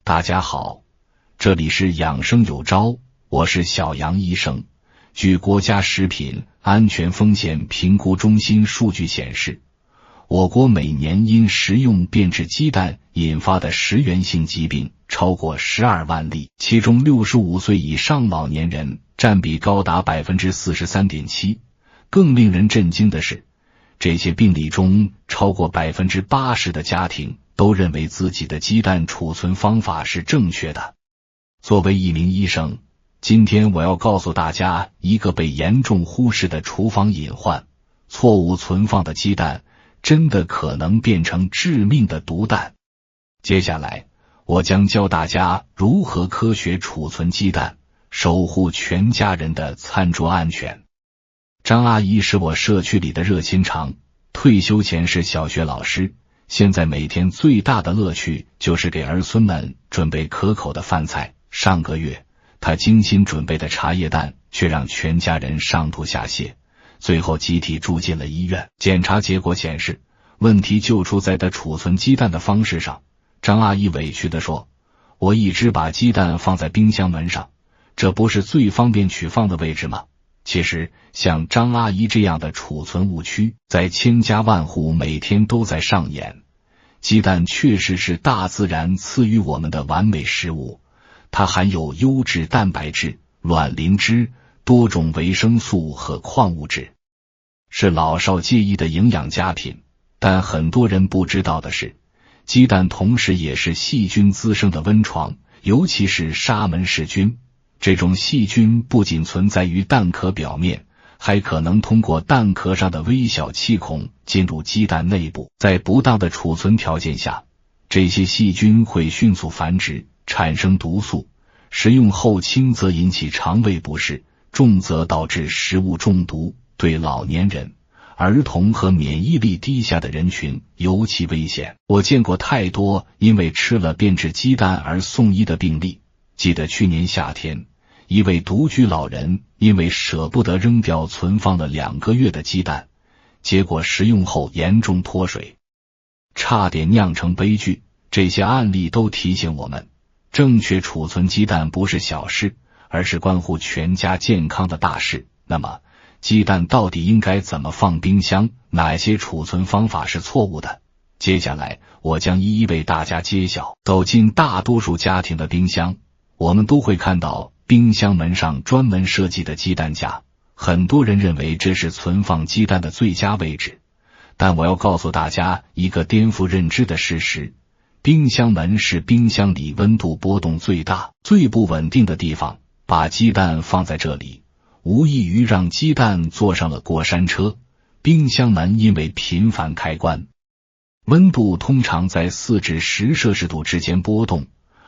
大家好，这里是养生有招，我是小杨医生。据国家食品安全风险评估中心数据显示，我国每年因食用变质鸡蛋引发的食源性疾病超过12万例，其中65岁以上老年人占比高达 43.7%。更令人震惊的是，这些病例中超过 80% 的家庭都认为自己的鸡蛋储存方法是正确的。作为一名医生，今天我要告诉大家一个被严重忽视的厨房隐患：错误存放的鸡蛋真的可能变成致命的毒蛋。接下来，我将教大家如何科学储存鸡蛋，守护全家人的餐桌安全。张阿姨是我社区里的热心肠，退休前是小学老师，现在每天最大的乐趣就是给儿孙们准备可口的饭菜。上个月，她精心准备的茶叶蛋却让全家人上吐下泻，最后集体住进了医院。检查结果显示，问题就出在她储存鸡蛋的方式上。张阿姨委屈地说：“我一直把鸡蛋放在冰箱门上，这不是最方便取放的位置吗？”其实，像张阿姨这样的储存误区，在千家万户每天都在上演。鸡蛋确实是大自然赐予我们的完美食物，它含有优质蛋白质、卵磷脂、多种维生素和矿物质，是老少皆宜的营养佳品。但很多人不知道的是，鸡蛋同时也是细菌滋生的温床，尤其是沙门氏菌。这种细菌不仅存在于蛋壳表面，还可能通过蛋壳上的微小气孔进入鸡蛋内部。在不当的储存条件下，这些细菌会迅速繁殖，产生毒素，食用后轻则引起肠胃不适，重则导致食物中毒，对老年人、儿童和免疫力低下的人群尤其危险。我见过太多因为吃了变质鸡蛋而送医的病例。记得去年夏天，一位独居老人因为舍不得扔掉存放了2个月的鸡蛋，结果食用后严重脱水，差点酿成悲剧。这些案例都提醒我们，正确储存鸡蛋不是小事，而是关乎全家健康的大事。那么，鸡蛋到底应该怎么放冰箱？哪些储存方法是错误的？接下来，我将一一为大家揭晓。走进大多数家庭的冰箱，我们都会看到冰箱门上专门设计的鸡蛋架，很多人认为这是存放鸡蛋的最佳位置。但我要告诉大家一个颠覆认知的事实：冰箱门是冰箱里温度波动最大、最不稳定的地方，把鸡蛋放在这里，无异于让鸡蛋坐上了过山车。冰箱门因为频繁开关，温度通常在4至10摄氏度之间波动，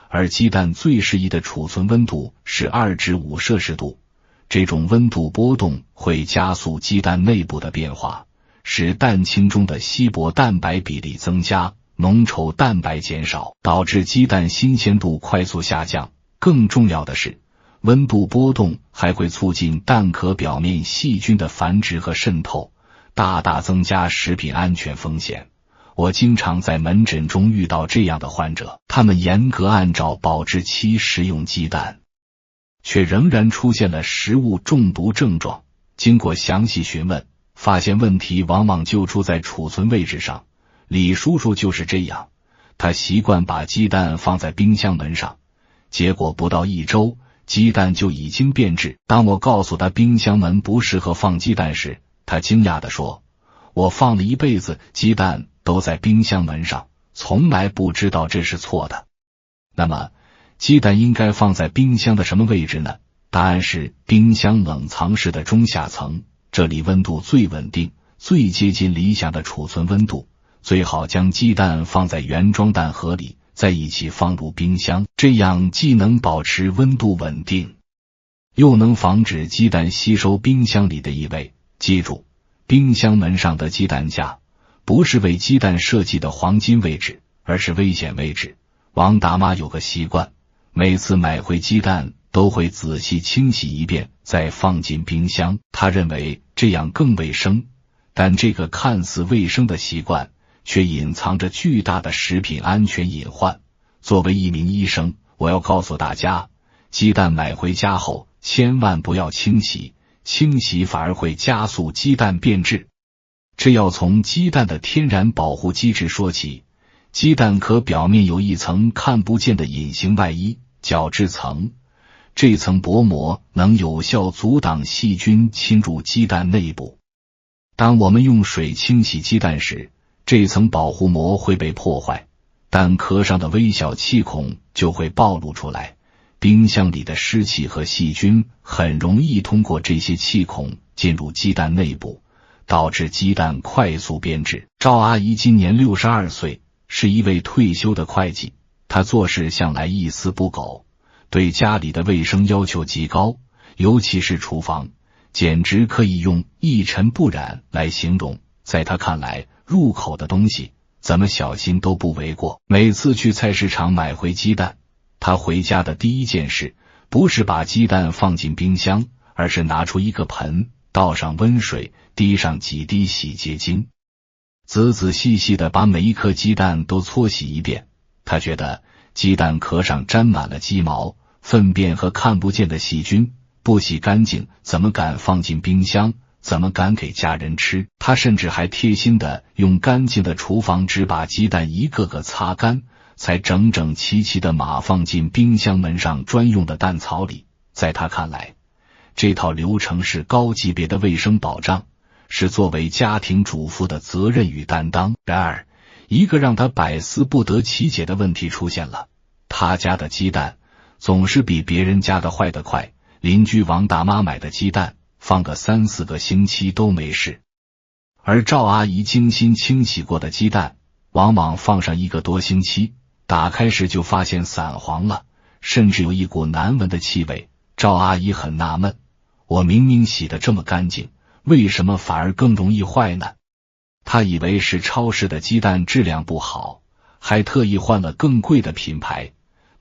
而鸡蛋最适宜的储存温度是2至5摄氏度。这种温度波动会加速鸡蛋内部的变化，使蛋清中的稀薄蛋白比例增加，浓稠蛋白减少，导致鸡蛋新鲜度快速下降。更重要的是，温度波动还会促进蛋壳表面细菌的繁殖和渗透，大大增加食品安全风险。我经常在门诊中遇到这样的患者，他们严格按照保质期食用鸡蛋，却仍然出现了食物中毒症状。经过详细询问，发现问题往往就出在储存位置上。李叔叔就是这样，他习惯把鸡蛋放在冰箱门上，结果不到1周，鸡蛋就已经变质。当我告诉他冰箱门不适合放鸡蛋时，他惊讶地说：“我放了一辈子鸡蛋都在冰箱门上，从来不知道这是错的。”那么，鸡蛋应该放在冰箱的什么位置呢？答案是冰箱冷藏室的中下层，这里温度最稳定，最接近理想的储存温度。最好将鸡蛋放在原装蛋盒里，再一起放入冰箱，这样既能保持温度稳定，又能防止鸡蛋吸收冰箱里的异味。记住，冰箱门上的鸡蛋架不是为鸡蛋设计的黄金位置，而是危险位置。王大妈有个习惯，每次买回鸡蛋都会仔细清洗一遍，再放进冰箱。她认为这样更卫生，但这个看似卫生的习惯却隐藏着巨大的食品安全隐患。作为一名医生，我要告诉大家，鸡蛋买回家后千万不要清洗，清洗反而会加速鸡蛋变质。这要从鸡蛋的天然保护机制说起。鸡蛋壳表面有一层看不见的隐形外衣，角质层。这层薄膜能有效阻挡细菌侵入鸡蛋内部。当我们用水清洗鸡蛋时，这层保护膜会被破坏，蛋壳上的微小气孔就会暴露出来。冰箱里的湿气和细菌很容易通过这些气孔进入鸡蛋内部，导致鸡蛋快速变质。赵阿姨今年62岁，是一位退休的会计，她做事向来一丝不苟，对家里的卫生要求极高，尤其是厨房，简直可以用一尘不染来形容。在她看来，入口的东西怎么小心都不为过。每次去菜市场买回鸡蛋，她回家的第一件事不是把鸡蛋放进冰箱，而是拿出一个盆，倒上温水，滴上几滴洗洁精，仔仔细细地把每一颗鸡蛋都搓洗一遍。她觉得鸡蛋壳上沾满了鸡毛、粪便和看不见的细菌，不洗干净怎么敢放进冰箱，怎么敢给家人吃。她甚至还贴心地用干净的厨房纸把鸡蛋一个个擦干，才整整齐齐地码放进冰箱门上专用的蛋槽里。在她看来，这套流程是高级别的卫生保障，是作为家庭主妇的责任与担当。然而，一个让她百思不得其解的问题出现了，她家的鸡蛋总是比别人家的坏得快。邻居王大妈买的鸡蛋放个3-4个星期都没事，而赵阿姨精心清洗过的鸡蛋往往放上1个多星期，打开时就发现散黄了，甚至有一股难闻的气味。赵阿姨很纳闷，我明明洗得这么干净，为什么反而更容易坏呢？她以为是超市的鸡蛋质量不好，还特意换了更贵的品牌，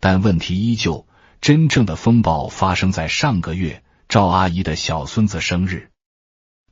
但问题依旧。真正的风暴发生在上个月，赵阿姨的小孙子生日，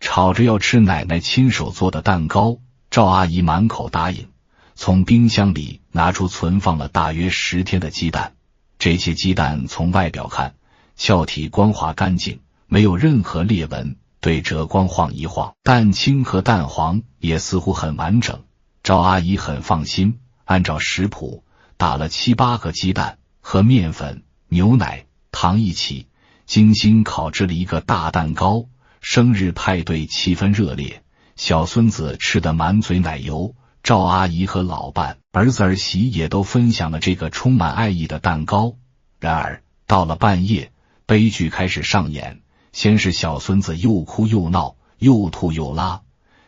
吵着要吃奶奶亲手做的蛋糕，赵阿姨满口答应，从冰箱里拿出存放了大约10天的鸡蛋。这些鸡蛋从外表看，壳体光滑干净，没有任何裂纹，对折光晃一晃，蛋清和蛋黄也似乎很完整。赵阿姨很放心，按照食谱打了7-8个鸡蛋，和面粉、牛奶、糖一起精心烤制了一个大蛋糕。生日派对气氛热烈，小孙子吃得满嘴奶油，赵阿姨和老伴、儿子儿媳也都分享了这个充满爱意的蛋糕。然而到了半夜，悲剧开始上演，先是小孙子又哭又闹，又吐又拉，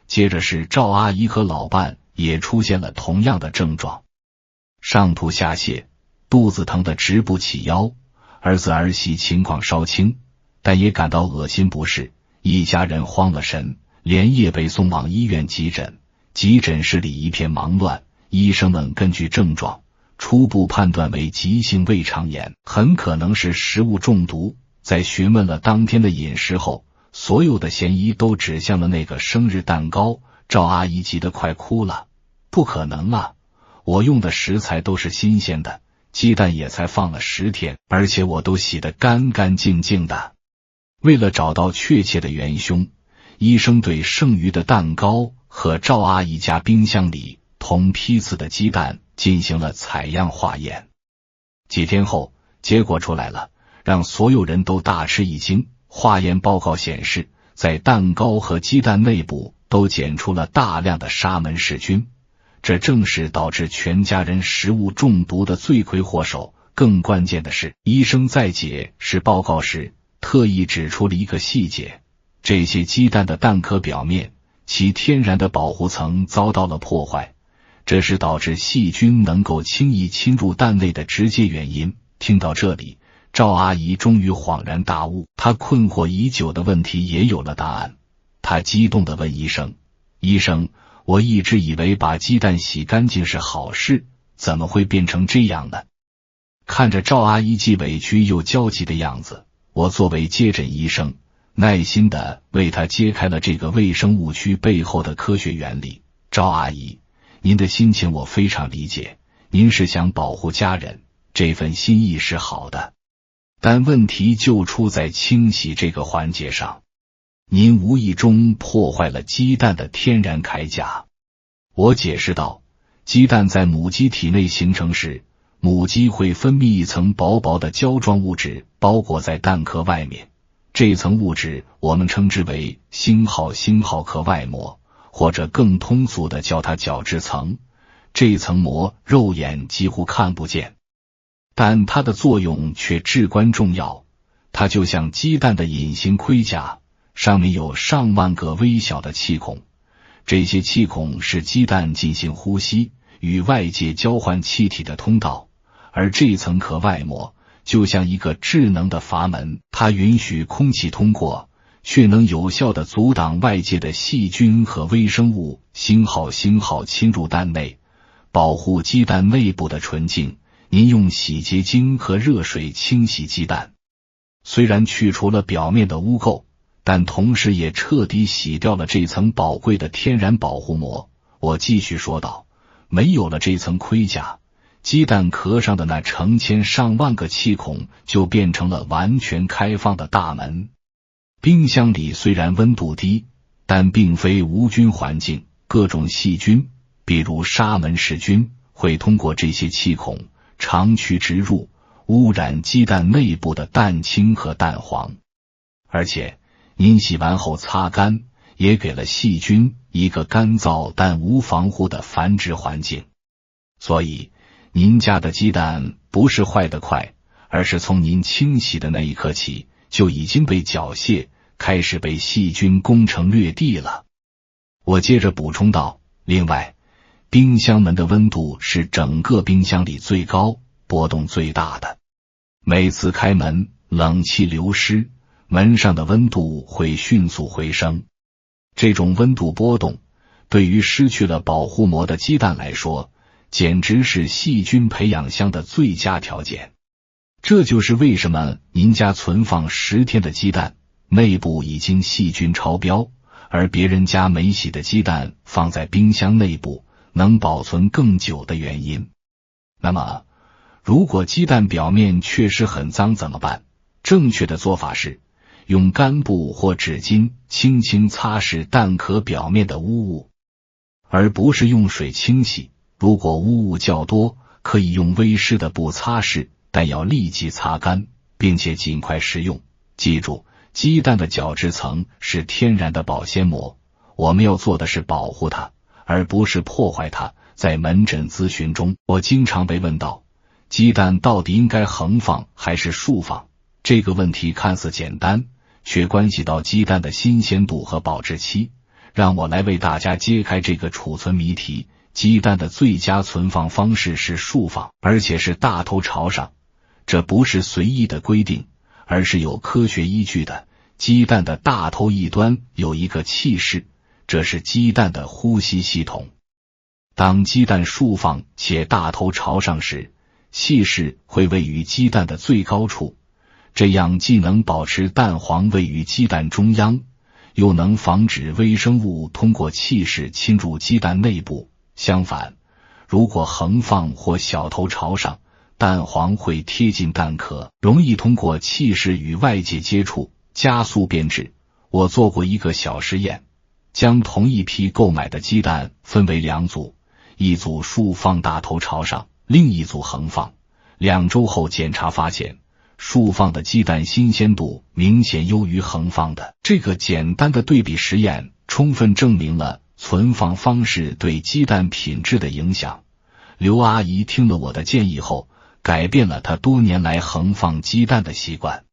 接着是赵阿姨和老伴也出现了同样的症状，上吐下泻，肚子疼得直不起腰。儿子儿媳情况稍轻，但也感到恶心不适，一家人慌了神，连夜被送往医院急诊。急诊室里一片忙乱，医生们根据症状初步判断为急性胃肠炎，很可能是食物中毒。在询问了当天的饮食后，所有的嫌疑都指向了那个生日蛋糕。赵阿姨急得快哭了，不可能啊，我用的食材都是新鲜的，鸡蛋也才放了10天，而且我都洗得干干净净的。为了找到确切的元凶，医生对剩余的蛋糕和赵阿姨家冰箱里同批次的鸡蛋进行了采样化验。几天后，结果出来了，让所有人都大吃一惊。化验报告显示，在蛋糕和鸡蛋内部都检出了大量的沙门氏菌，这正是导致全家人食物中毒的罪魁祸首。更关键的是，医生在解释报告时特意指出了一个细节，这些鸡蛋的蛋壳表面其天然的保护层遭到了破坏，这是导致细菌能够轻易侵入蛋内的直接原因。听到这里，赵阿姨终于恍然大悟，她困惑已久的问题也有了答案。她激动地问医生，医生，我一直以为把鸡蛋洗干净是好事，怎么会变成这样呢？看着赵阿姨既委屈又焦急的样子，我作为接诊医生，耐心地为她揭开了这个卫生误区背后的科学原理。赵阿姨，您的心情我非常理解，您是想保护家人，这份心意是好的，但问题就出在清洗这个环节上。您无意中破坏了鸡蛋的天然铠甲。我解释道，鸡蛋在母鸡体内形成时，母鸡会分泌一层薄薄的胶状物质包裹在蛋壳外面，这层物质我们称之为星号壳外膜，或者更通俗的叫它角质层。这层膜肉眼几乎看不见，但它的作用却至关重要。它就像鸡蛋的隐形盔甲，上面有上万个微小的气孔，这些气孔是鸡蛋进行呼吸与外界交换气体的通道，而这层壳外膜就像一个智能的阀门，它允许空气通过，却能有效地阻挡外界的细菌和微生物星号侵入蛋内，保护鸡蛋内部的纯净。您用洗洁精和热水清洗鸡蛋，虽然去除了表面的污垢，但同时也彻底洗掉了这层宝贵的天然保护膜。我继续说道，没有了这层盔甲，鸡蛋壳上的那成千上万个气孔就变成了完全开放的大门。冰箱里虽然温度低，但并非无菌环境，各种细菌，比如沙门氏菌，会通过这些气孔长驱直入，污染鸡蛋内部的蛋清和蛋黄。而且您洗完后擦干，也给了细菌一个干燥但无防护的繁殖环境。所以您家的鸡蛋不是坏得快，而是从您清洗的那一刻起就已经被缴械，开始被细菌攻城略地了。我接着补充道，另外，冰箱门的温度是整个冰箱里最高、波动最大的。每次开门，冷气流失，门上的温度会迅速回升。这种温度波动，对于失去了保护膜的鸡蛋来说，简直是细菌培养箱的最佳条件。这就是为什么您家存放10天的鸡蛋，内部已经细菌超标，而别人家没洗的鸡蛋放在冰箱内部能保存更久的原因。那么，如果鸡蛋表面确实很脏怎么办？正确的做法是用干布或纸巾轻轻擦拭蛋壳表面的污物，而不是用水清洗。如果污物较多，可以用微湿的布擦拭，但要立即擦干，并且尽快食用。记住，鸡蛋的角质层是天然的保鲜膜，我们要做的是保护它，而不是破坏它。在门诊咨询中，我经常被问到，鸡蛋到底应该横放还是竖放？这个问题看似简单，却关系到鸡蛋的新鲜度和保质期。让我来为大家揭开这个储存谜题。鸡蛋的最佳存放方式是竖放，而且是大头朝上。这不是随意的规定，而是有科学依据的。鸡蛋的大头一端有一个气室，这是鸡蛋的呼吸系统。当鸡蛋竖放且大头朝上时，气室会位于鸡蛋的最高处，这样既能保持蛋黄位于鸡蛋中央，又能防止微生物通过气室侵入鸡蛋内部。相反，如果横放或小头朝上，蛋黄会贴近蛋壳，容易通过气室与外界接触，加速变质。我做过一个小实验，将同一批购买的鸡蛋分为2组，一组竖放大头朝上，另一组横放。2周后检查发现，竖放的鸡蛋新鲜度明显优于横放的。这个简单的对比实验充分证明了存放方式对鸡蛋品质的影响。刘阿姨听了我的建议后，改变了她多年来横放鸡蛋的习惯。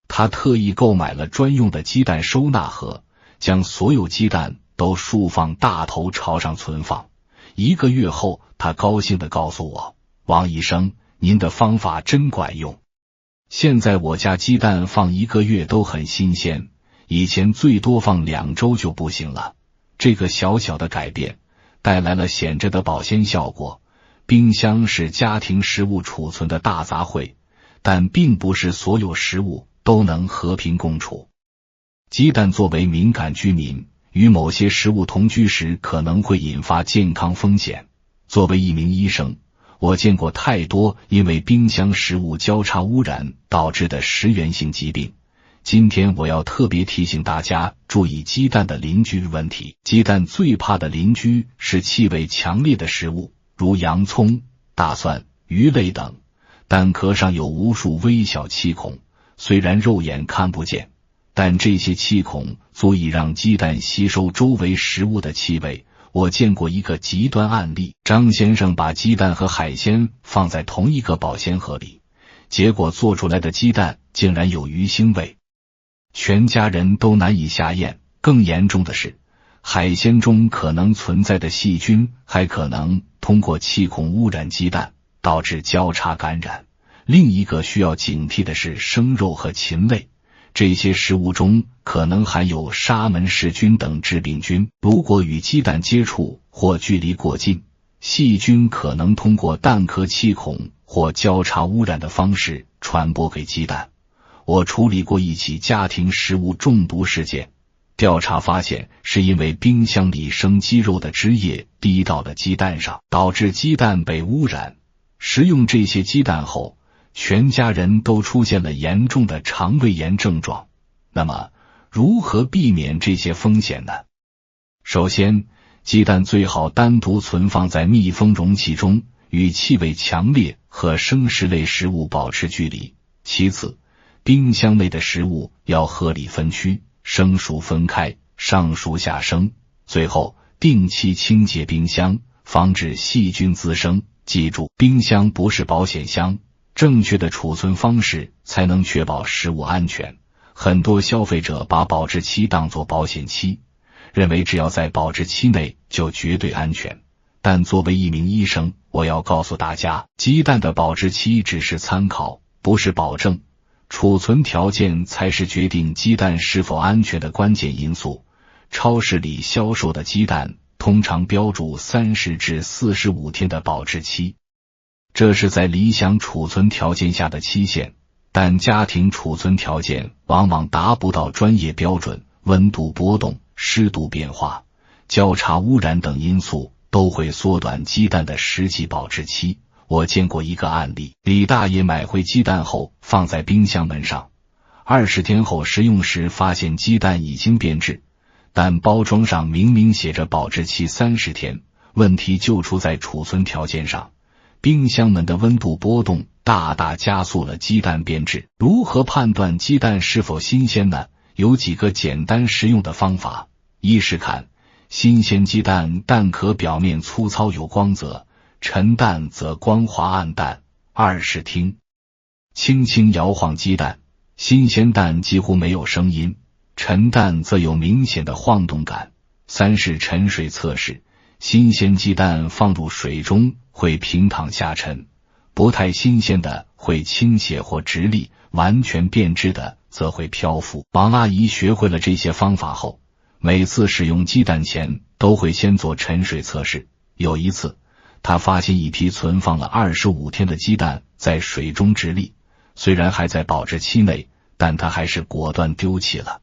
她特意购买了专用的鸡蛋收纳盒，将所有鸡蛋都竖放大头朝上存放。1个月后，她高兴地告诉我，王医生，您的方法真管用。现在我家鸡蛋放1个月都很新鲜，以前最多放2周就不行了。这个小小的改变带来了显著的保鲜效果。冰箱是家庭食物储存的大杂烩，但并不是所有食物都能和平共处。鸡蛋作为敏感居民，与某些食物同居时可能会引发健康风险。作为一名医生，我见过太多因为冰箱食物交叉污染导致的食源性疾病。今天我要特别提醒大家注意鸡蛋的邻居问题。鸡蛋最怕的邻居是气味强烈的食物，如洋葱、大蒜、鱼类等。蛋壳上有无数微小气孔，虽然肉眼看不见，但这些气孔足以让鸡蛋吸收周围食物的气味。我见过一个极端案例，张先生把鸡蛋和海鲜放在同一个保鲜盒里，结果做出来的鸡蛋竟然有鱼腥味，全家人都难以下咽。更严重的是，海鲜中可能存在的细菌还可能通过气孔污染鸡蛋，导致交叉感染。另一个需要警惕的是生肉和禽类，这些食物中可能含有沙门氏菌等致病菌，如果与鸡蛋接触或距离过近，细菌可能通过蛋壳气孔或交叉污染的方式传播给鸡蛋。我处理过一起家庭食物中毒事件，调查发现是因为冰箱里生鸡肉的汁液滴到了鸡蛋上，导致鸡蛋被污染。食用这些鸡蛋后，全家人都出现了严重的肠胃炎症状。那么，如何避免这些风险呢？首先，鸡蛋最好单独存放在密封容器中，与气味强烈和生食类食物保持距离。其次，冰箱内的食物要合理分区，生熟分开，上熟下生。最后，定期清洁冰箱，防止细菌滋生。记住，冰箱不是保险箱，正确的储存方式才能确保食物安全。很多消费者把保质期当作保险期，认为只要在保质期内就绝对安全。但作为一名医生，我要告诉大家，鸡蛋的保质期只是参考，不是保证。储存条件才是决定鸡蛋是否安全的关键因素。超市里销售的鸡蛋通常标注30至45天的保质期，这是在理想储存条件下的期限，但家庭储存条件往往达不到专业标准，温度波动、湿度变化、交叉污染等因素都会缩短鸡蛋的实际保质期。我见过一个案例，李大爷买回鸡蛋后放在冰箱门上，20天后食用时发现鸡蛋已经变质，但包装上明明写着保质期30天，问题就出在储存条件上。冰箱门的温度波动大大加速了鸡蛋变质。如何判断鸡蛋是否新鲜呢？有几个简单实用的方法。一是看新鲜鸡蛋蛋壳表面粗糙有光泽，陈蛋则光滑暗淡。二是听，轻轻摇晃鸡蛋，新鲜蛋几乎没有声音，陈蛋则有明显的晃动感。三是沉水测试，新鲜鸡蛋放入水中会平躺下沉，不太新鲜的会倾斜或直立，完全变质的则会漂浮。王阿姨学会了这些方法后，每次使用鸡蛋前都会先做沉水测试。有一次，她发现一批存放了25天的鸡蛋在水中直立，虽然还在保质期内，但她还是果断丢弃了。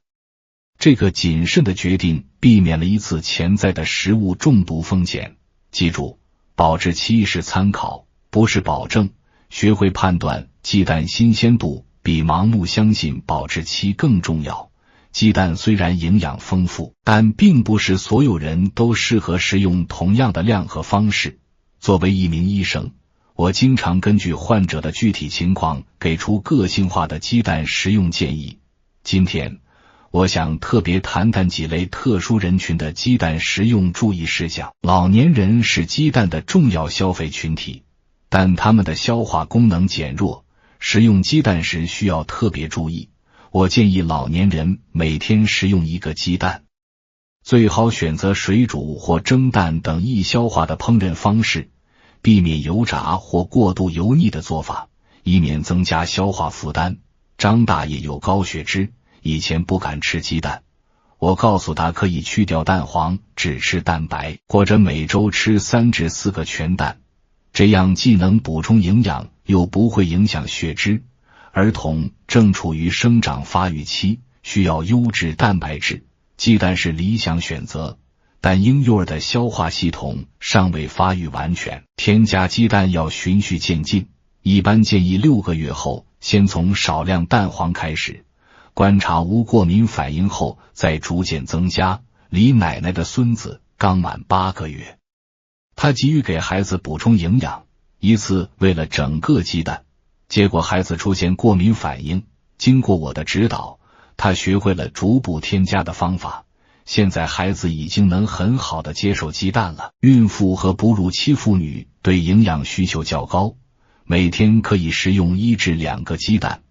这个谨慎的决定避免了一次潜在的食物中毒风险。记住，保质期是参考，不是保证。学会判断鸡蛋新鲜度比盲目相信保质期更重要。鸡蛋虽然营养丰富，但并不是所有人都适合食用同样的量和方式。作为一名医生，我经常根据患者的具体情况给出个性化的鸡蛋食用建议。今天我想特别谈谈几类特殊人群的鸡蛋食用注意事项。老年人是鸡蛋的重要消费群体，但他们的消化功能减弱，食用鸡蛋时需要特别注意。我建议老年人每天食用1个鸡蛋，最好选择水煮或蒸蛋等易消化的烹饪方式，避免油炸或过度油腻的做法，以免增加消化负担。张大爷有高血脂，以前不敢吃鸡蛋，我告诉他可以去掉蛋黄，只吃蛋白，或者每周吃3至4个全蛋，这样既能补充营养，又不会影响血脂。儿童正处于生长发育期，需要优质蛋白质，鸡蛋是理想选择。但婴幼儿的消化系统尚未发育完全，添加鸡蛋要循序渐进，一般建议6个月后先从少量蛋黄开始，观察无过敏反应后再逐渐增加。李奶奶的孙子刚满8个月，他急于给孩子补充营养，一次喂了整个鸡蛋，结果孩子出现过敏反应。经过我的指导，他学会了逐步添加的方法，现在孩子已经能很好的接受鸡蛋了。孕妇和哺乳期妇女对营养需求较高，每天可以食用1至2个鸡蛋，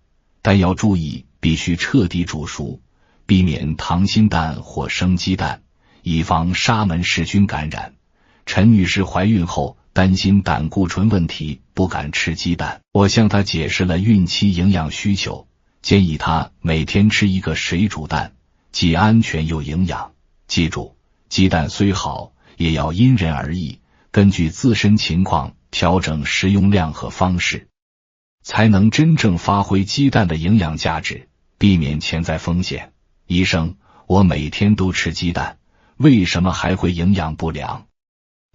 但要注意必须彻底煮熟，避免溏心蛋或生鸡蛋，以防沙门氏菌感染。陈女士怀孕后担心胆固醇问题，不敢吃鸡蛋。我向她解释了孕期营养需求，建议她每天吃1个水煮蛋，既安全又营养。记住，鸡蛋虽好，也要因人而异，根据自身情况调整食用量和方式，才能真正发挥鸡蛋的营养价值，避免潜在风险。医生，我每天都吃鸡蛋，为什么还会营养不良？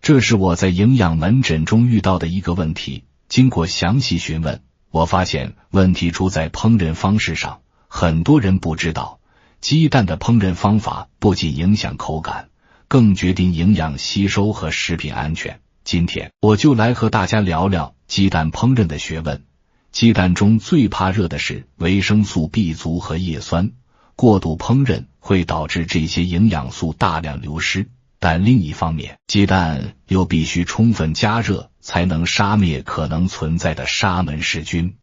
这是我在营养门诊中遇到的一个问题。经过详细询问，我发现问题出在烹饪方式上。很多人不知道，鸡蛋的烹饪方法不仅影响口感，更决定营养吸收和食品安全。今天我就来和大家聊聊鸡蛋烹饪的学问。鸡蛋中最怕热的是维生素 B 族和叶酸，过度烹饪会导致这些营养素大量流失。但另一方面，鸡蛋又必须充分加热才能杀灭可能存在的沙门氏菌。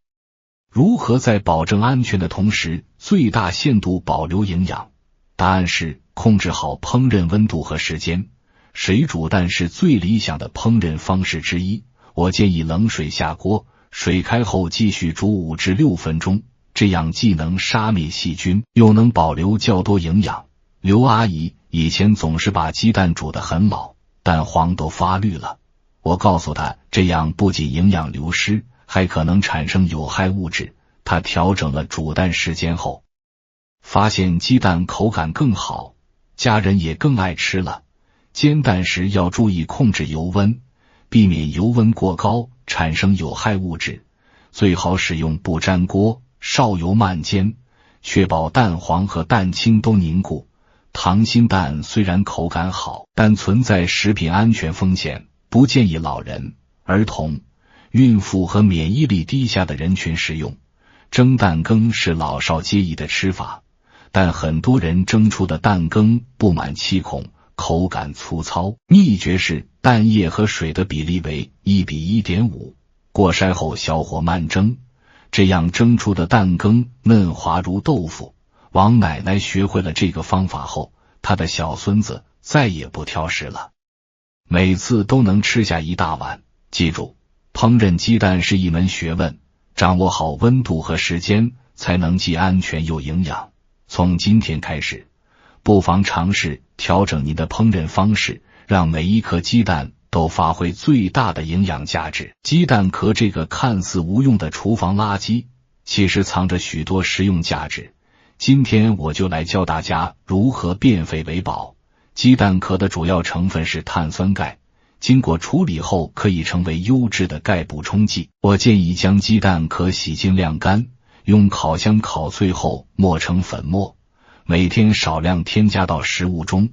如何在保证安全的同时最大限度保留营养？答案是控制好烹饪温度和时间。水煮蛋是最理想的烹饪方式之一，我建议冷水下锅，水开后继续煮5至6分钟，这样既能杀灭细菌，又能保留较多营养。刘阿姨以前总是把鸡蛋煮得很老，蛋黄都发绿了。我告诉她，这样不仅营养流失，还可能产生有害物质。她调整了煮蛋时间后，发现鸡蛋口感更好，家人也更爱吃了。煎蛋时要注意控制油温，避免油温过高产生有害物质，最好使用不粘锅，少油慢煎，确保蛋黄和蛋清都凝固。溏心蛋虽然口感好，但存在食品安全风险，不建议老人、儿童、孕妇和免疫力低下的人群食用。蒸蛋羹是老少皆宜的吃法，但很多人蒸出的蛋羹布满气孔，口感粗糙。秘诀是蛋液和水的比例为1比 1.5， 过筛后小火慢蒸，这样蒸出的蛋羹嫩滑如豆腐。王奶奶学会了这个方法后，她的小孙子再也不挑食了，每次都能吃下一大碗。记住，烹饪鸡蛋是一门学问，掌握好温度和时间，才能既安全又营养。从今天开始，不妨尝试调整您的烹饪方式，让每一颗鸡蛋都发挥最大的营养价值。鸡蛋壳这个看似无用的厨房垃圾，其实藏着许多实用价值。今天我就来教大家如何变废为宝。鸡蛋壳的主要成分是碳酸钙，经过处理后可以成为优质的钙补充剂。我建议将鸡蛋壳洗净晾干，用烤箱烤脆后磨成粉末，每天少量添加到食物中。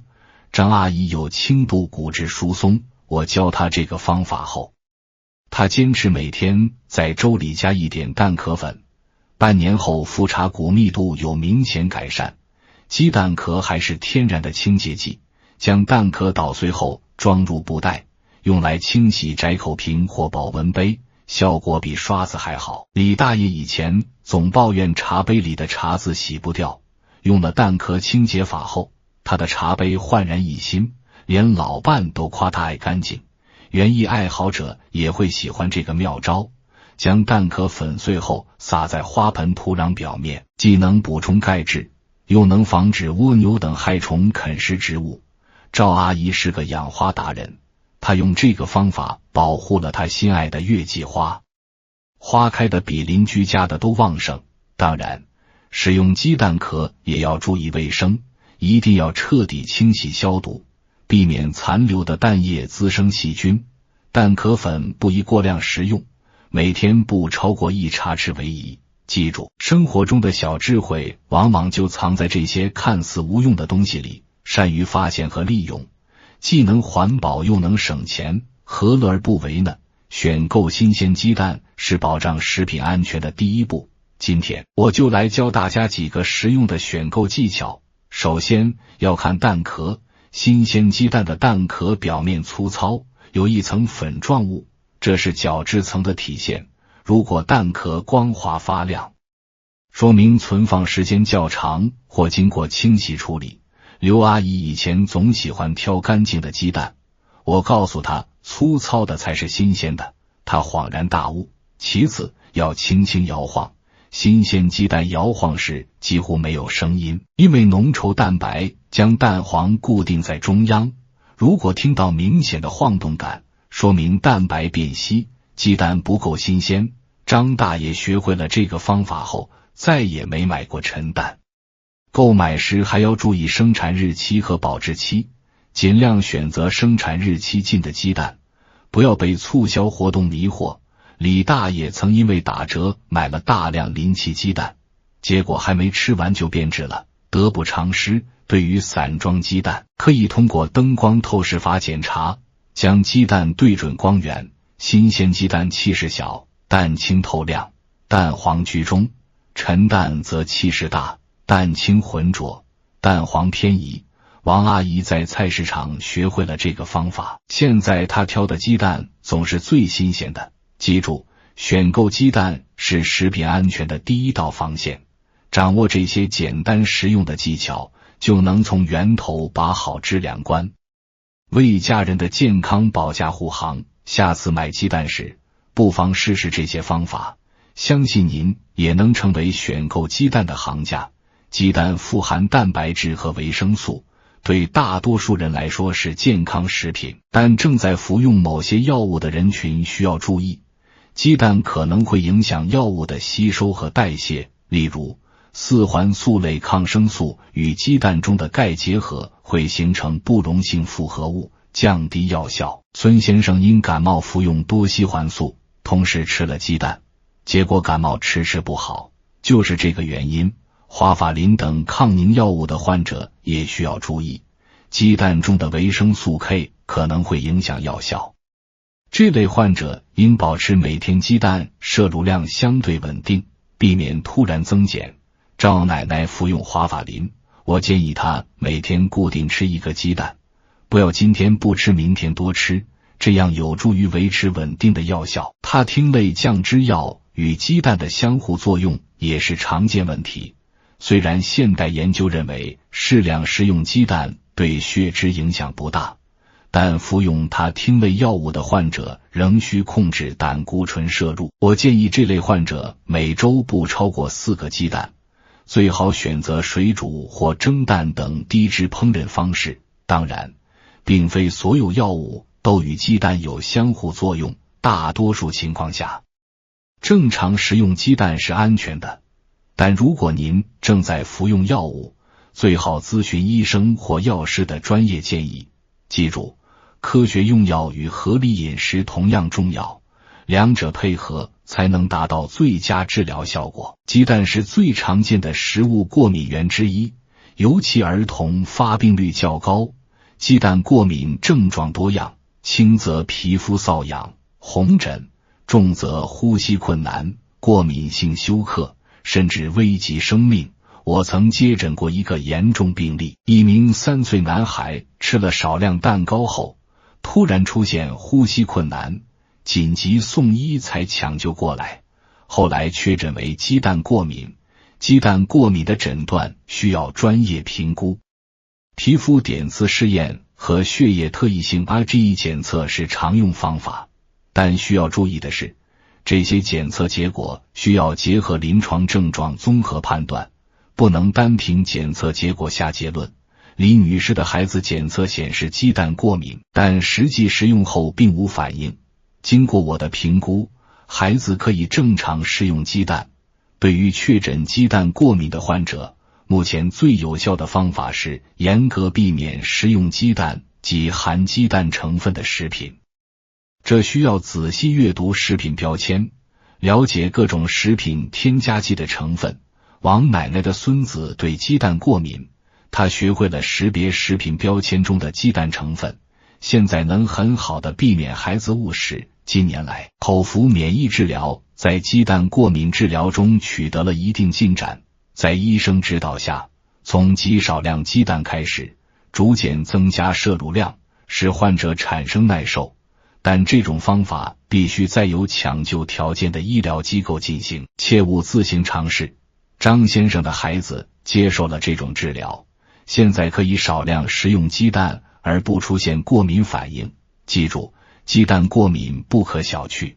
张阿姨有轻度骨质疏松，我教她这个方法后，她坚持每天在粥里加一点蛋壳粉，半年后复查骨密度有明显改善。鸡蛋壳还是天然的清洁剂，将蛋壳捣碎后装入布袋，用来清洗窄口瓶或保温杯，效果比刷子还好。李大爷以前总抱怨茶杯里的茶渍洗不掉，用了蛋壳清洁法后，他的茶杯焕然一新，连老伴都夸他爱干净。园艺爱好者也会喜欢这个妙招，将蛋壳粉碎后撒在花盆土壤表面，既能补充钙质，又能防止蜗牛等害虫啃食植物。赵阿姨是个养花达人，她用这个方法保护了她心爱的月季花，花开的比邻居家的都旺盛。当然，使用鸡蛋壳也要注意卫生，一定要彻底清洗消毒。避免残留的蛋液滋生细菌。蛋壳粉不宜过量食用，每天不超过1茶匙为宜。记住，生活中的小智慧往往就藏在这些看似无用的东西里，善于发现和利用，既能环保又能省钱，何乐而不为呢？选购新鲜鸡蛋是保障食品安全的第一步。今天我就来教大家几个实用的选购技巧。首先要看蛋壳，新鲜鸡蛋的蛋壳表面粗糙，有一层粉状物，这是角质层的体现。如果蛋壳光滑发亮，说明存放时间较长或经过清洗处理。刘阿姨以前总喜欢挑干净的鸡蛋，我告诉她粗糙的才是新鲜的，她恍然大悟。其次要轻轻摇晃，新鲜鸡蛋摇晃时几乎没有声音，因为浓稠蛋白将蛋黄固定在中央，如果听到明显的晃动感，说明蛋白变稀，鸡蛋不够新鲜。张大爷学会了这个方法后，再也没买过陈蛋。购买时还要注意生产日期和保质期，尽量选择生产日期近的鸡蛋，不要被促销活动迷惑。李大爷曾因为打折买了大量临期鸡蛋，结果还没吃完就变质了，得不偿失。对于散装鸡蛋，可以通过灯光透视法检查，将鸡蛋对准光源。新鲜鸡蛋气势小，蛋清透亮，蛋黄居中；陈蛋则气势大，蛋清浑浊，蛋黄偏移。王阿姨在菜市场学会了这个方法，现在她挑的鸡蛋总是最新鲜的。记住，选购鸡蛋是食品安全的第一道防线，掌握这些简单实用的技巧，就能从源头把好质量关。为家人的健康保驾护航，下次买鸡蛋时不妨试试这些方法，相信您也能成为选购鸡蛋的行家。鸡蛋富含蛋白质和维生素，对大多数人来说是健康食品，但正在服用某些药物的人群需要注意，鸡蛋可能会影响药物的吸收和代谢，例如4环素类抗生素与鸡蛋中的钙结合会形成不溶性复合物，降低药效。孙先生因感冒服用多烯环素，同时吃了鸡蛋，结果感冒迟迟不好，就是这个原因。华法林等抗凝药物的患者也需要注意，鸡蛋中的维生素 K 可能会影响药效。这类患者应保持每天鸡蛋摄入量相对稳定，避免突然增减。赵奶奶服用华法林，我建议她每天固定吃1个鸡蛋，不要今天不吃明天多吃，这样有助于维持稳定的药效。她听类降脂药与鸡蛋的相互作用也是常见问题，虽然现代研究认为适量食用鸡蛋对血脂影响不大，但服用他汀类药物的患者仍需控制胆固醇摄入。我建议这类患者每周不超过4个鸡蛋，最好选择水煮或蒸蛋等低脂烹饪方式。当然，并非所有药物都与鸡蛋有相互作用，大多数情况下，正常食用鸡蛋是安全的。但如果您正在服用药物，最好咨询医生或药师的专业建议。记住，科学用药与合理饮食同样重要，两者配合才能达到最佳治疗效果。鸡蛋是最常见的食物过敏源之一，尤其儿童发病率较高。鸡蛋过敏症状多样，轻则皮肤瘙痒、红疹，重则呼吸困难、过敏性休克，甚至危及生命。我曾接诊过一个严重病例，一名3岁男孩吃了少量蛋糕后，突然出现呼吸困难，紧急送医才抢救过来，后来确诊为鸡蛋过敏。鸡蛋过敏的诊断需要专业评估，皮肤点刺试验和血液特异性 IgE 检测是常用方法，但需要注意的是，这些检测结果需要结合临床症状综合判断，不能单凭检测结果下结论。李女士的孩子检测显示鸡蛋过敏，但实际食用后并无反应。经过我的评估，孩子可以正常食用鸡蛋。对于确诊鸡蛋过敏的患者，目前最有效的方法是严格避免食用鸡蛋及含鸡蛋成分的食品。这需要仔细阅读食品标签，了解各种食品添加剂的成分。王奶奶的孙子对鸡蛋过敏，他学会了识别食品标签中的鸡蛋成分，现在能很好地避免孩子误食。近年来，口服免疫治疗在鸡蛋过敏治疗中取得了一定进展，在医生指导下，从极少量鸡蛋开始，逐渐增加摄入量，使患者产生耐受。但这种方法必须在有抢救条件的医疗机构进行，切勿自行尝试。张先生的孩子接受了这种治疗，现在可以少量食用鸡蛋而不出现过敏反应。记住，鸡蛋过敏不可小觑，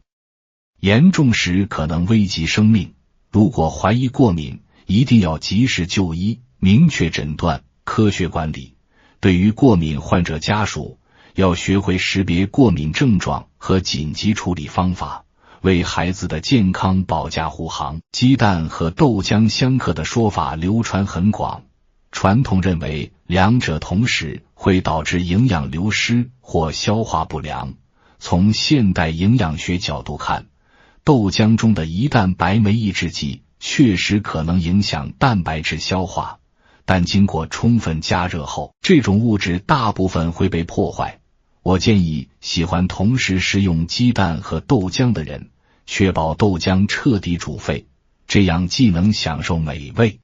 严重时可能危及生命。如果怀疑过敏，一定要及时就医，明确诊断，科学管理。对于过敏患者家属，要学会识别过敏症状和紧急处理方法，为孩子的健康保驾护航。鸡蛋和豆浆相克的说法流传很广，传统认为两者同时会导致营养流失或消化不良。从现代营养学角度看，豆浆中的一氮白酶抑制剂确实可能影响蛋白质消化，但经过充分加热后，这种物质大部分会被破坏。我建议喜欢同时食用鸡蛋和豆浆的人，确保豆浆彻底煮沸，这样既能享受美味，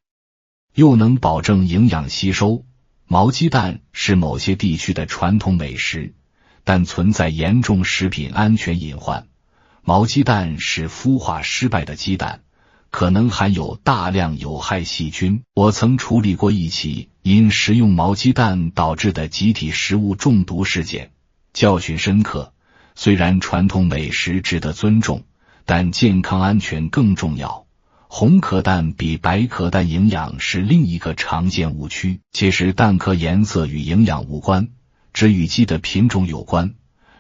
又能保证营养吸收。毛鸡蛋是某些地区的传统美食，但存在严重食品安全隐患。毛鸡蛋是孵化失败的鸡蛋，可能含有大量有害细菌。我曾处理过一起因食用毛鸡蛋导致的集体食物中毒事件，教训深刻。虽然传统美食值得尊重，但健康安全更重要。红壳蛋比白壳蛋营养是另一个常见误区。其实蛋壳颜色与营养无关，只与鸡的品种有关。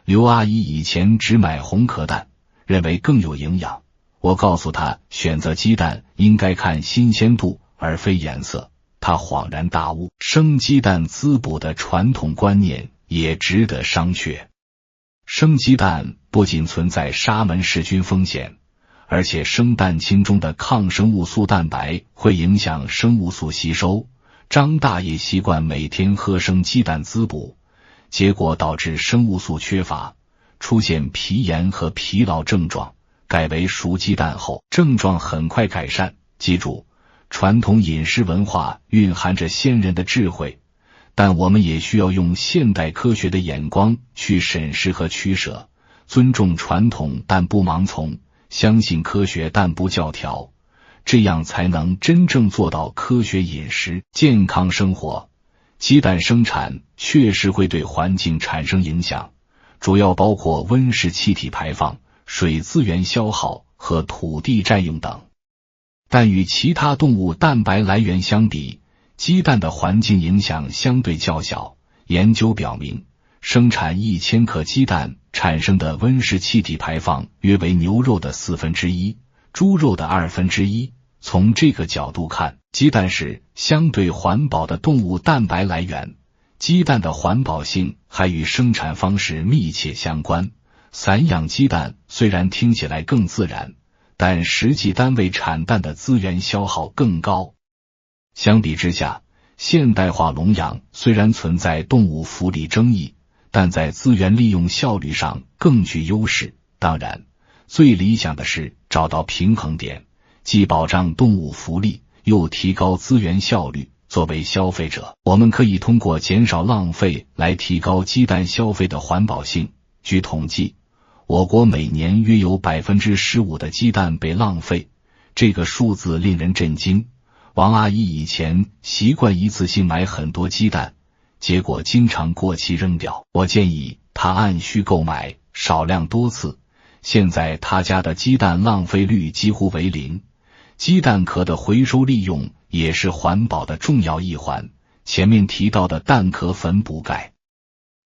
刘阿姨以前只买红壳蛋，认为更有营养。我告诉她，选择鸡蛋应该看新鲜度而非颜色，她恍然大悟。生鸡蛋滋补的传统观念也值得商榷。生鸡蛋不仅存在沙门氏菌风险，而且生蛋清中的抗生物素蛋白会影响生物素吸收。张大爷习惯每天喝生鸡蛋滋补，结果导致生物素缺乏，出现皮炎和疲劳症状。改为熟鸡蛋后，症状很快改善。记住，传统饮食文化蕴含着先人的智慧，但我们也需要用现代科学的眼光去审视和取舍，尊重传统但不盲从，相信科学但不教条，这样才能真正做到科学饮食、健康生活。鸡蛋生产确实会对环境产生影响，主要包括温室气体排放、水资源消耗和土地占用等。但与其他动物蛋白来源相比，鸡蛋的环境影响相对较小。研究表明，生产1000克鸡蛋产生的温室气体排放约为牛肉的1/4，猪肉的1/2。从这个角度看，鸡蛋是相对环保的动物蛋白来源。鸡蛋的环保性还与生产方式密切相关。散养鸡蛋虽然听起来更自然，但实际单位产蛋的资源消耗更高。相比之下，现代化笼养虽然存在动物福利争议，但在资源利用效率上更具优势。当然，最理想的是找到平衡点，既保障动物福利，又提高资源效率。作为消费者，我们可以通过减少浪费来提高鸡蛋消费的环保性。据统计，我国每年约有 15% 的鸡蛋被浪费，这个数字令人震惊。王阿姨以前习惯一次性买很多鸡蛋，结果经常过期扔掉。我建议她按需购买，少量多次。现在她家的鸡蛋浪费率几乎为0。鸡蛋壳的回收利用也是环保的重要一环。前面提到的蛋壳粉补钙、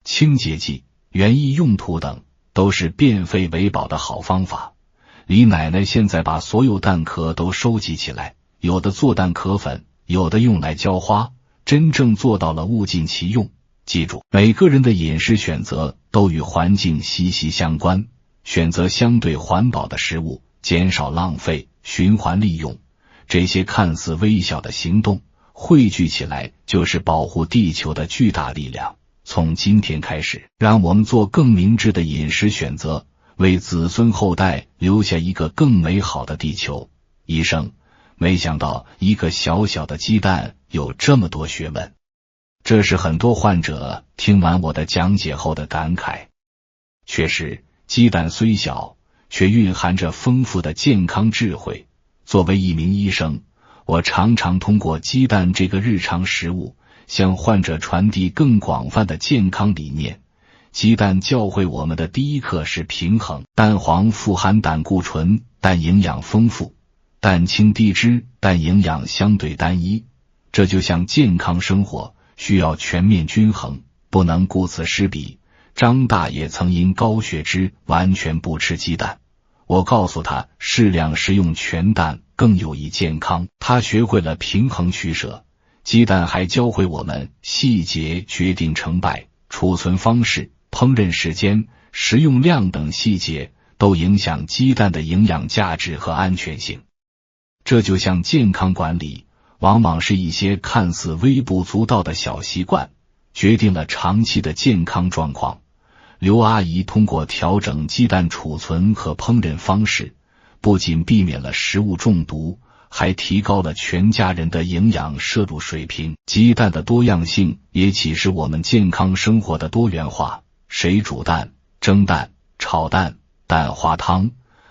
清洁剂、园艺用途等都是变废为宝的好方法。李奶奶现在把所有蛋壳都收集起来，有的做蛋壳粉，有的用来浇花，真正做到了物尽其用。记住，每个人的饮食选择都与环境息息相关，选择相对环保的食物，减少浪费，循环利用，这些看似微小的行动汇聚起来就是保护地球的巨大力量。从今天开始，让我们做更明智的饮食选择，为子孙后代留下一个更美好的地球。医生，没想到一个小小的鸡蛋有这么多学问。这是很多患者听完我的讲解后的感慨。确实，鸡蛋虽小，却蕴含着丰富的健康智慧。作为一名医生，我常常通过鸡蛋这个日常食物，向患者传递更广泛的健康理念。鸡蛋教会我们的第一课是平衡。蛋黄富含胆固醇，但营养丰富；蛋清低脂，但营养相对单一。这就像健康生活需要全面均衡，不能顾此失彼。张大爷曾因高血脂完全不吃鸡蛋，我告诉他适量食用全蛋更有益健康，他学会了平衡取舍。鸡蛋还教会我们细节决定成败，储存方式、烹饪时间、食用量等细节都影响鸡蛋的营养价值和安全性。这就像健康管理，往往是一些看似微不足道的小习惯，决定了长期的健康状况。刘阿姨通过调整鸡蛋储存和烹饪方式，不仅避免了食物中毒，还提高了全家人的营养摄入水平。鸡蛋的多样性也启示我们健康生活的多元化。水煮蛋、蒸蛋、炒蛋、蛋花汤，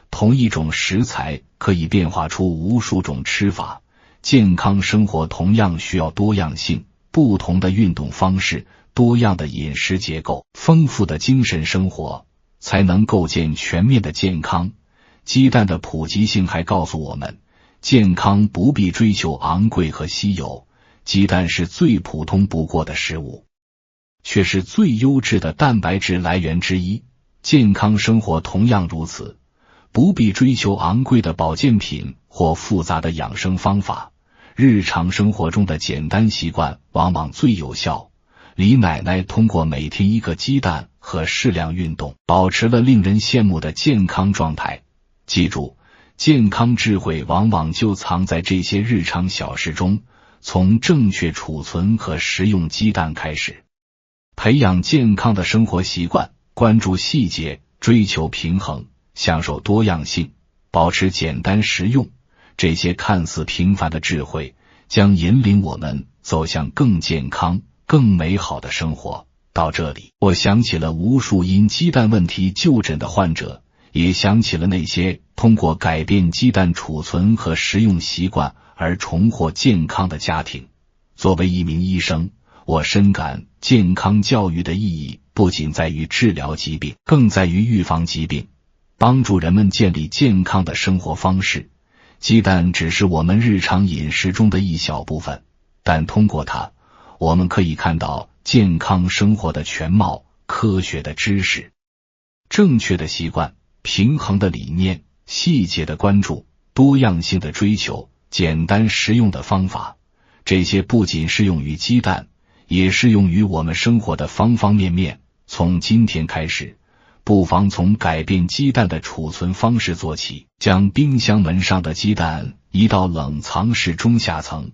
同一种食材可以变化出无数种吃法。健康生活同样需要多样性，不同的运动方式，多样的饮食结构，丰富的精神生活，才能构建全面的健康。鸡蛋的普及性还告诉我们，健康不必追求昂贵和稀有，鸡蛋是最普通不过的食物，却是最优质的蛋白质来源之一。健康生活同样如此，不必追求昂贵的保健品或复杂的养生方法，日常生活中的简单习惯往往最有效。李奶奶通过每天一个鸡蛋和适量运动，保持了令人羡慕的健康状态。记住，健康智慧往往就藏在这些日常小事中，从正确储存和食用鸡蛋开始。培养健康的生活习惯，关注细节，追求平衡，享受多样性，保持简单实用，这些看似平凡的智慧将引领我们走向更健康、更美好的生活。到这里，我想起了无数因鸡蛋问题就诊的患者，也想起了那些通过改变鸡蛋储存和食用习惯而重获健康的家庭。作为一名医生，我深感健康教育的意义不仅在于治疗疾病，更在于预防疾病，帮助人们建立健康的生活方式。鸡蛋只是我们日常饮食中的一小部分，但通过它，我们可以看到健康生活的全貌，科学的知识，正确的习惯，平衡的理念，细节的关注，多样性的追求，简单实用的方法。这些不仅适用于鸡蛋，也适用于我们生活的方方面面。从今天开始，不妨从改变鸡蛋的储存方式做起，将冰箱门上的鸡蛋移到冷藏室中下层，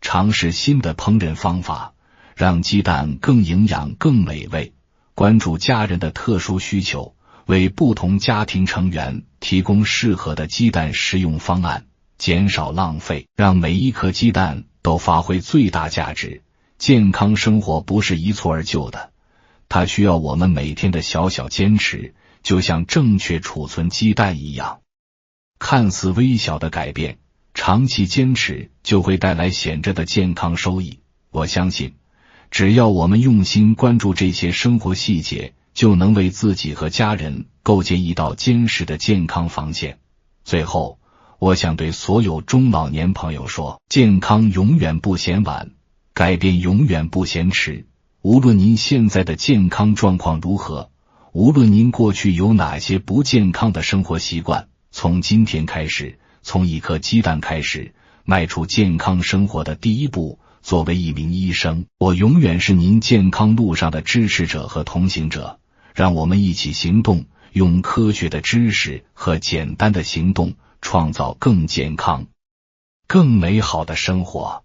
尝试新的烹饪方法，让鸡蛋更营养、更美味。关注家人的特殊需求，为不同家庭成员提供适合的鸡蛋食用方案，减少浪费，让每一颗鸡蛋都发挥最大价值。健康生活不是一蹴而就的，它需要我们每天的小小坚持，就像正确储存鸡蛋一样。看似微小的改变，长期坚持就会带来显著的健康收益。我相信，只要我们用心关注这些生活细节，就能为自己和家人构建一道坚实的健康防线。最后，我想对所有中老年朋友说，健康永远不嫌晚，改变永远不嫌迟。无论您现在的健康状况如何，无论您过去有哪些不健康的生活习惯，从今天开始，从一颗鸡蛋开始，迈出健康生活的第一步，作为一名医生，我永远是您健康路上的支持者和同行者。让我们一起行动，用科学的知识和简单的行动，创造更健康、更美好的生活。